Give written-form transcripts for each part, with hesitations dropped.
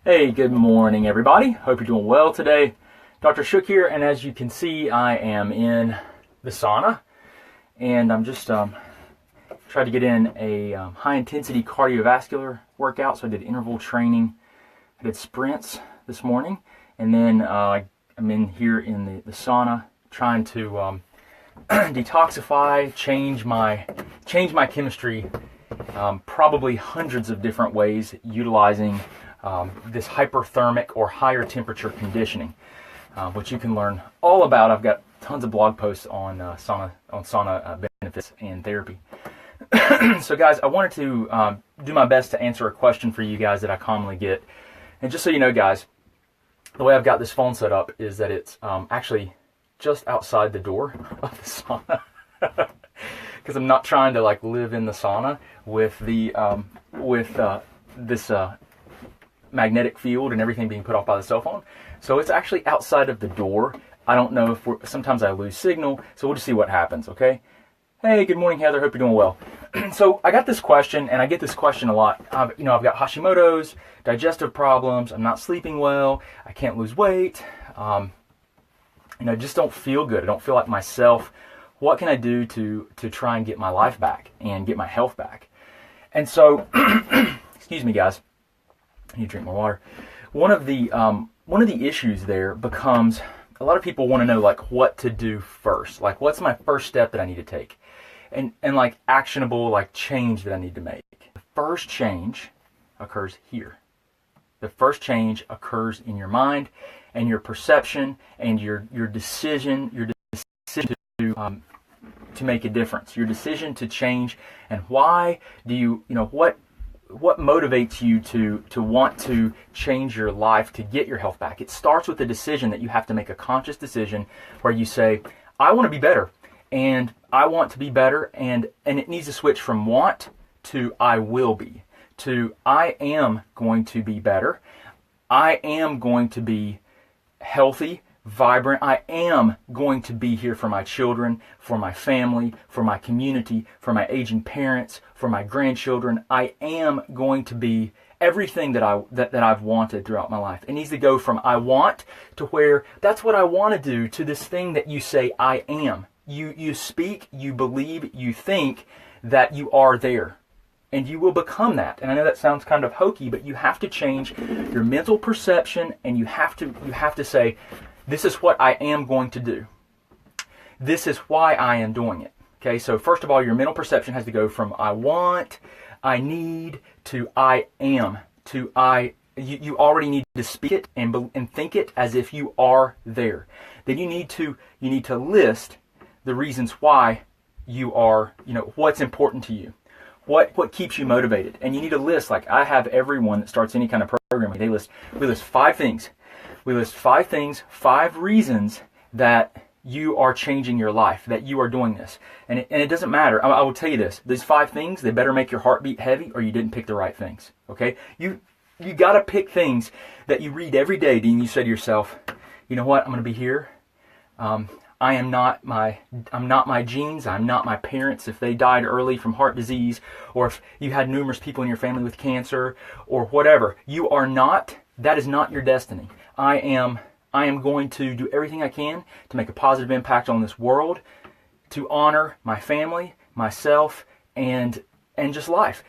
Hey, good morning, everybody. Hope you're doing well today. Dr. Shook here, and as you can see, I am in the sauna, and I'm just trying to get in a high-intensity cardiovascular workout. So I did interval training, I did sprints this morning, and then I'm in here in the sauna trying to detoxify, change my chemistry, probably hundreds of different ways, utilizing this hyperthermic or higher temperature conditioning, which you can learn all about. I've got tons of blog posts on sauna benefits and therapy. So guys, I wanted to do my best to answer a question for you guys that I commonly get. And just so you know, guys, the way I've got this phone set up is that it's actually just outside the door of the sauna. Because I'm not trying to live in the sauna with the this magnetic field and everything being put off by the cell phone. So it's actually outside of the door. I don't know if sometimes I lose signal, so we'll just see what happens, okay? Hey, good morning, Heather. Hope you're doing well. So I got this question, and I get this question a lot. I've got Hashimoto's, digestive problems. I'm not sleeping well. I can't lose weight. I just don't feel good. I don't feel like myself. What can I do to try and get my life back and get my health back? And so, excuse me, guys. I need to drink more water. One of the issues there becomes a lot of people want to know what to do first. What's my first step that I need to take? And actionable change that I need to make. The first change occurs here. The first change occurs in your mind and your perception and your decision to make a difference. Your decision to change, and why do you what motivates you to want to change your life to get your health back? It starts with a decision that you have to make, a conscious decision where you say, I want to be better, and I want to be better, and it needs to switch from want to I will be, to I am going to be better, I am going to be healthy, vibrant, I am going to be here for my children, for my family, for my community, for my aging parents, for my grandchildren. I am going to be everything that I've wanted throughout my life. It needs to go from I want to where that's what I want to do, to this thing that you say I am. You speak, you believe, you think that you are there. And you will become that. And I know that sounds kind of hokey, but you have to change your mental perception, and you have to say, this is what I am going to do. This is why I am doing it. Okay, so first of all, your mental perception has to go from I want, I need, to I am, to you already need to speak it and think it as if you are there. Then you need to list the reasons why you are, what's important to you. What keeps you motivated? And you need a list. I have everyone that starts any kind of program, we list 5 things. We list 5 things, 5 reasons that you are changing your life, that you are doing this. And it doesn't matter. I will tell you this. These 5 things, they better make your heart beat heavy, or you didn't pick the right things. Okay? You got to pick things that you read every day, and you say to yourself, you know what? I'm going to be here. I'm not my genes. I'm not my parents if they died early from heart disease, or if you had numerous people in your family with cancer, or whatever. You are not. That is not your destiny. I am going to do everything I can to make a positive impact on this world, to honor my family, myself, and just life.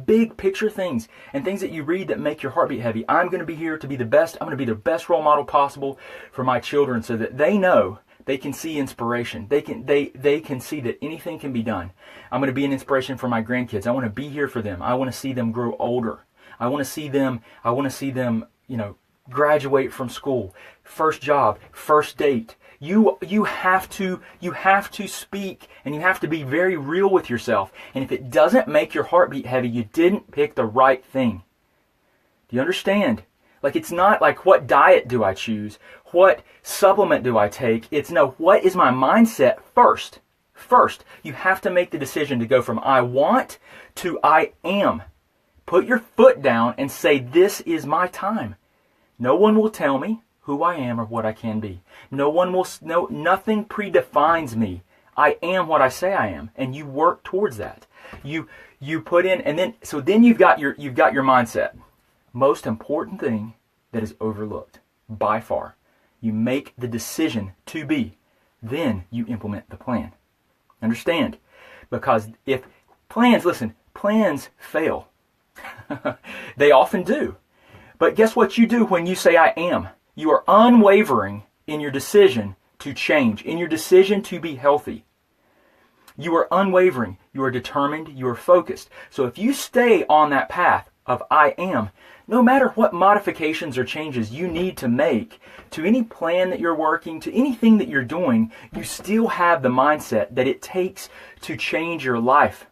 Big picture things, and things that you read that make your heart beat heavy. I'm going to be here to be the best. I'm going to be the best role model possible for my children, so that they know they can see inspiration. They can see that anything can be done. I'm going to be an inspiration for my grandkids. I want to be here for them. I want to see them grow older. I want to see them, graduate from school, first job, first date. You have to speak, and you have to be very real with yourself. And if it doesn't make your heart beat heavy, you didn't pick the right thing. Do you understand? It's not what diet do I choose? What supplement do I take? It's no, what is my mindset first? First, you have to make the decision to go from I want to I am. Put your foot down and say, this is my time. No one will tell me who I am or what I can be. Nothing predefines me. I am what I say I am, and you work towards that. You put in, and then you've got your mindset. most important thing that is overlooked by far. You make the decision to be, then you implement the plan. Understand? Because if plans fail. They often do. But guess what you do when you say I am? You are unwavering in your decision to change, in your decision to be healthy. You are unwavering. You are determined. You are focused. So if you stay on that path of I am, no matter what modifications or changes you need to make to any plan that you're working, to anything that you're doing, you still have the mindset that it takes to change your life.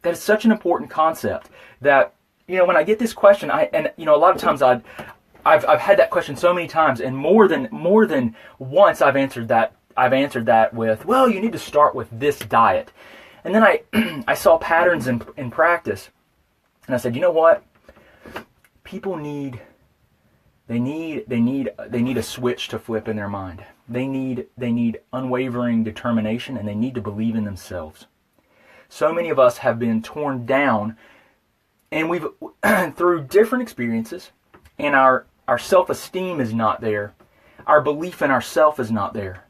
That is such an important concept that, when I get this question, a lot of times I've had that question so many times, and more than once I've answered that with, well, you need to start with this diet. And then I saw patterns in practice, and I said, you know what? People need a switch to flip in their mind. They need unwavering determination, and they need to believe in themselves. So many of us have been torn down, and we've through different experiences, and our self-esteem is not there. Our belief in ourself is not there.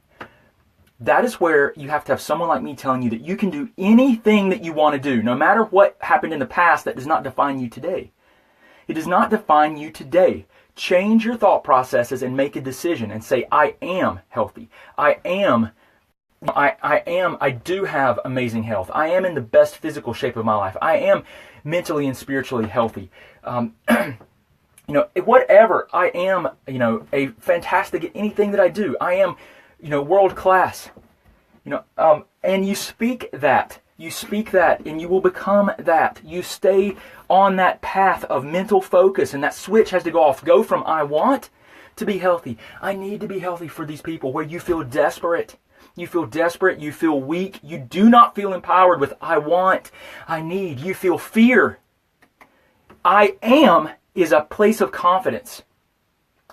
That is where you have to have someone like me telling you that you can do anything that you want to do, no matter what happened in the past. That does not define you today. It does not define you today. Change your thought processes and make a decision and say, I am healthy. I do have amazing health. I am in the best physical shape of my life. I am mentally and spiritually healthy. Whatever, I am, a fantastic at anything that I do. I am, world class. And you speak that. You speak that, and you will become that. You stay on that path of mental focus, and that switch has to go off. Go from I want to be healthy. I need to be healthy for these people, where you feel desperate. You feel desperate. You feel weak. You do not feel empowered with I want, I need. You feel fear. I am is a place of confidence.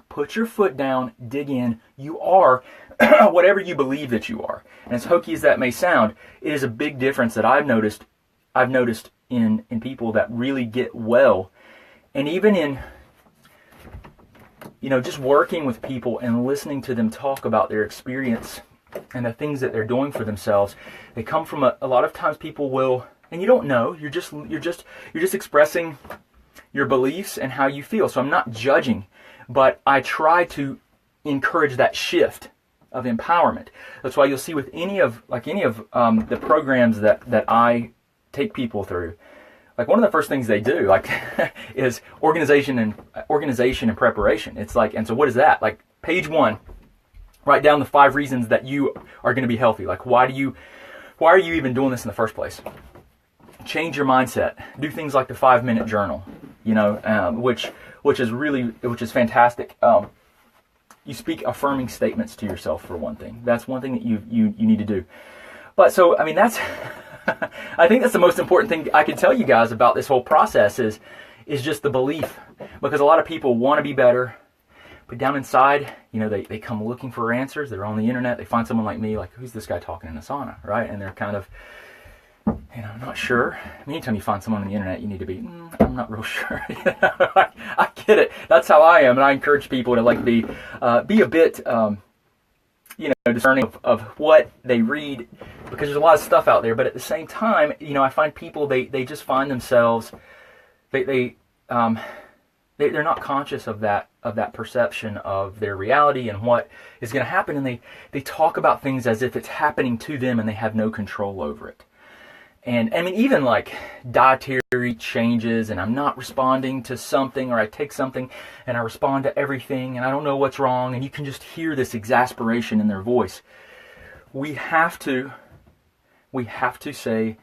Put your foot down, dig in. You are whatever you believe that you are. And as hokey as that may sound, it is a big difference that I've noticed in people that really get well. And even in, just working with people and listening to them talk about their experience and the things that they're doing for themselves, they come from a lot of times people will, and you don't know, you're just expressing your beliefs and how you feel. So I'm not judging, but I try to encourage that shift of empowerment. That's why you'll see with any of the programs that I take people through, like one of the first things they do is organization and preparation. It's like, and so what is that? Like page 1, write down the 5 reasons that you are going to be healthy. Like why are you even doing this in the first place? Change your mindset. Do things like the 5-minute journal, which is fantastic. You speak affirming statements to yourself, for one thing. That's one thing that you need to do. But so, that's, I think that's the most important thing I can tell you guys about this whole process is just the belief. Because a lot of people want to be better, but down inside, they come looking for answers. They're on the internet. They find someone like me, like, who's this guy talking in a sauna, right? And they're kind of, not sure. Anytime you find someone on the internet, you need to be, I'm not real sure. I get it. That's how I am, and I encourage people to be a bit, discerning of what they read, because there's a lot of stuff out there. But at the same time, I find people they just find themselves they're not conscious of that perception of their reality and what is going to happen, and they talk about things as if it's happening to them, and they have no control over it. And even like dietary changes, and I'm not responding to something, or I take something and I respond to everything, and I don't know what's wrong, and you can just hear this exasperation in their voice. We have to say,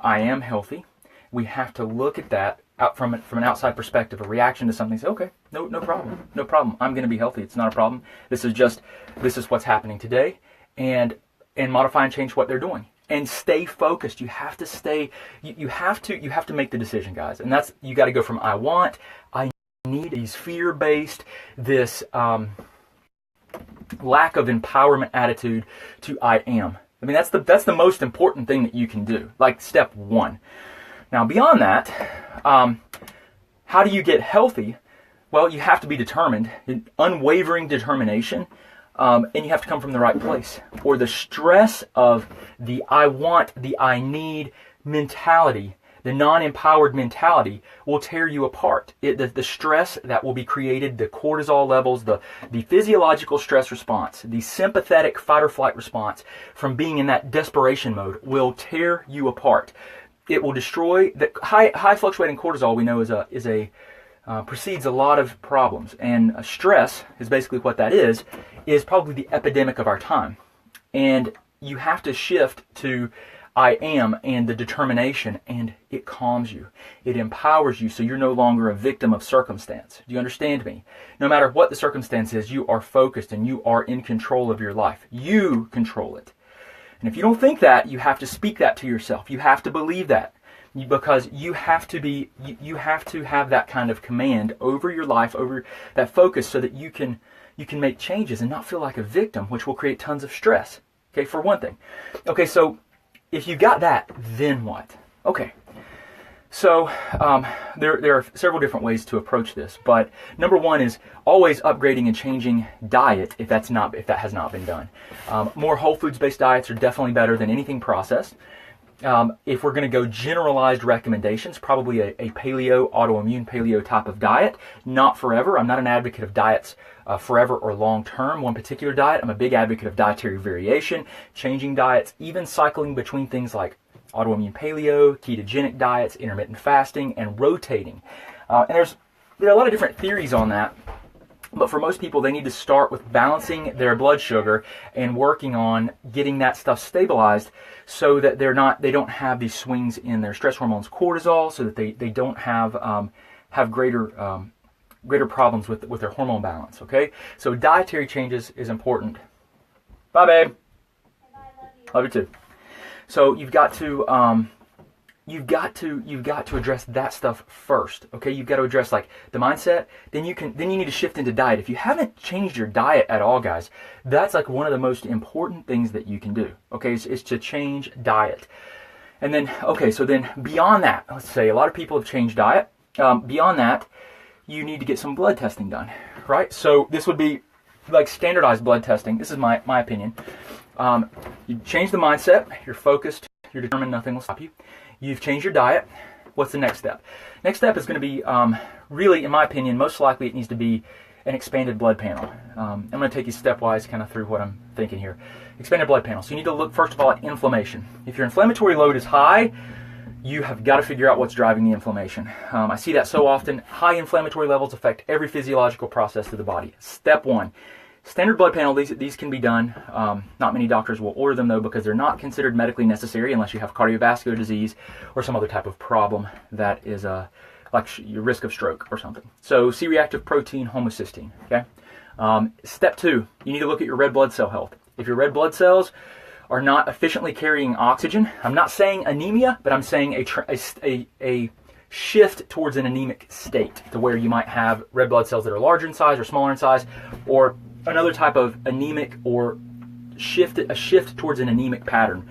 I am healthy. We have to look at that out from an outside perspective, a reaction to something. Say, okay, no problem. I'm going to be healthy. It's not a problem. This is what's happening today, and modify and change what they're doing. And stay focused. You have to stay. You have to make the decision, guys. And that's, you got to go from I want, I need, these fear-based, this lack of empowerment attitude, to I am. That's the most important thing that you can do. Like step 1. Now beyond that, How do you get healthy? Well, you have to be determined, unwavering determination, and you have to come from the right place. Or the stress of the I want, the I need mentality, the non-empowered mentality will tear you apart. The stress that will be created, the cortisol levels, the physiological stress response, the sympathetic fight or flight response from being in that desperation mode will tear you apart. It will destroy the high fluctuating cortisol. We know precedes a lot of problems, and stress is basically what that is probably the epidemic of our time. And you have to shift to I am and the determination, and it calms you. It empowers you so you're no longer a victim of circumstance. Do you understand me? No matter what the circumstance is, you are focused and you are in control of your life. You control it. And if you don't think that, you have to speak that to yourself. You have to believe that, because you have to have that kind of command over your life, over that focus, so that you can make changes and not feel like a victim, which will create tons of stress. Okay, for one thing. Okay, so if you got that, then what? Okay, so there are several different ways to approach this, but number one is always upgrading and changing diet if that has not been done. More whole foods based diets are definitely better than anything processed. If we're going to go generalized recommendations, probably a paleo, autoimmune paleo type of diet. Not forever. I'm not an advocate of diets forever or long term, one particular diet. I'm a big advocate of dietary variation, changing diets, even cycling between things like autoimmune paleo, ketogenic diets, intermittent fasting, and rotating. And there are a lot of different theories on that. But for most people, they need to start with balancing their blood sugar and working on getting that stuff stabilized so that they don't have these swings in their stress hormones, cortisol, so that they don't have greater problems with their hormone balance. Okay, so dietary changes is important. Bye, babe. Bye, love you too. So you've got to address that stuff first. Okay, you've got to address like the mindset. Then you need to shift into diet. If you haven't changed your diet at all, guys, that's like one of the most important things that you can do. Okay, is to change diet. And then so then beyond that, let's say a lot of people have changed diet. Beyond that, you need to get some blood testing done, right? So this would be like standardized blood testing. This is my opinion. You change the mindset. You're focused. You're determined. Nothing will stop you. You've changed your diet. What's the next step? Next step is going to be, really, in my opinion, most likely it needs to be an expanded blood panel. I'm going to take you stepwise kind of through what I'm thinking here. Expanded blood panel. So you need to look, first of all, at inflammation. If your inflammatory load is high, you have got to figure out what's driving the inflammation. I see that so often. High inflammatory levels affect every physiological process of the body. Step one. Standard blood panel, these can be done. Not many doctors will order them, though, because they're not considered medically necessary unless you have cardiovascular disease or some other type of problem that is like your risk of stroke or something. So C-reactive protein, homocysteine. Okay. Step two, you need to look at your red blood cell health. If your red blood cells are not efficiently carrying oxygen, I'm not saying anemia, but I'm saying a shift towards an anemic state, to where you might have red blood cells that are larger in size or smaller in size, or another type of anemic, or a shift towards an anemic pattern.